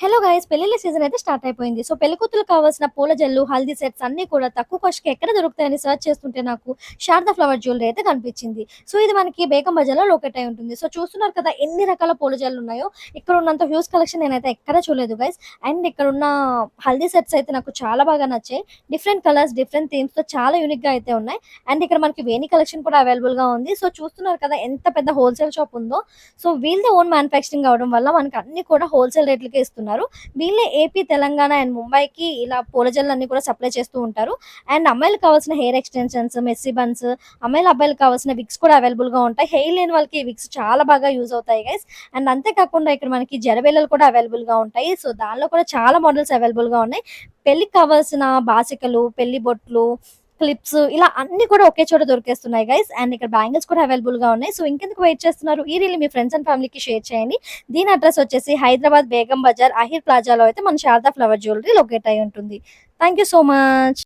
Hello guys! పెళ్ళిళ్ళ season అయితే start అయిపోయింది. సో, పెళ్ళికూతురుకి కావాల్సిన పూల జల్లు, హల్దీ సెట్స్ అన్నీ కూడా తక్కువ కాస్ట్‌కి ఎక్కడ దొరుకుతాయని సెర్చ్ చేస్తుంటే నాకు శారదా ఫ్లవర్ జ్యువెలరీ అయితే కనిపించింది. సో, ఇది మనకి బేగం బజార్‌లో లొకేట్ అయి ఉంటుంది. సో, చూస్తున్నారు కదా ఎన్ని రకాల పూల జల్లున్నాయో. ఇక్కడ ఉన్నంత హ్యూజ్ కలెక్షన్ నేనైతే ఎక్కడ చూడలేదు గైస్. అండ్ ఇక్కడున్న హల్దీ సెట్స్ అయితే నాకు చాలా బాగా నచ్చాయి. డిఫరెంట్ కలర్స్, డిఫరెంట్ థీమ్స్‌తో చాలా యూనిక్‌గా అయితే ఉన్నాయి. అండ్ ఇక్కడ మనకి వేణి కలెక్షన్ కూడా అవైలబుల్‌గా ఉంది. సో, చూస్తున్నారు కదా ఎంత పెద్ద హోల్‌సేల్ షాప్ ఉందో. సో, వీళ్ళదే ఓన్ మ్యానుఫ్యాక్చరింగ్ అవ్వడం వల్ల మనకు అన్నీ కూడా హోల్‌సేల్ రేట్లకే ఇస్తున్నారు. వీళ్ళే ఏపీ, తెలంగాణ అండ్ ముంబైకి ఇలా పూల జల్లులన్నీ కూడా సప్లై చేస్తూ ఉంటారు. అండ్ అమ్మాయిలకి కావాల్సిన హెయిర్ ఎక్స్‌టెన్షన్స్, మెస్సీ బన్స్, అమ్మాయిలు, అబ్బాయిలకి కావాల్సిన విగ్స్ కూడా అవైలబుల్‌గా ఉంటాయి. హెయిర్ లేని వాళ్ళకి ఈ విగ్స్ చాలా బాగా యూజ్ అవుతాయి గైస్. అండ్ అంతే కాకుండా ఇక్కడ మనకి జడబిళ్ళలు కూడా అవైలబుల్‌గా ఉంటాయి. సో, దానిలో కూడా చాలా మోడల్స్ అవైలబుల్‌గా ఉన్నాయి. పెళ్ళికి కావాల్సిన బాసికలు, పెళ్లి బొట్లు, క్లిప్స్ ఇలా అన్నీ కూడా ఒకే చోట దొరికేస్తున్నాయి గైస్. అండ్ ఇక్కడ బ్యాంగిల్స్ కూడా అవైలబుల్‌గా ఉన్నాయి. సో, ఇంకెందుకు వెయిట్ చేస్తున్నారు? ఈ రీల్‌ని మీ ఫ్రెండ్స్ అండ్ ఫ్యామిలీకి షేర్ చేయండి. దీని అడ్రెస్ వచ్చేసి హైదరాబాద్ బేగం బజార్ అహిర్ ప్లాజాలో అయితే మన శారదా ఫ్లవర్ జ్యువెలరీ లొకేట్ అయి ఉంటుంది. Thank you so much.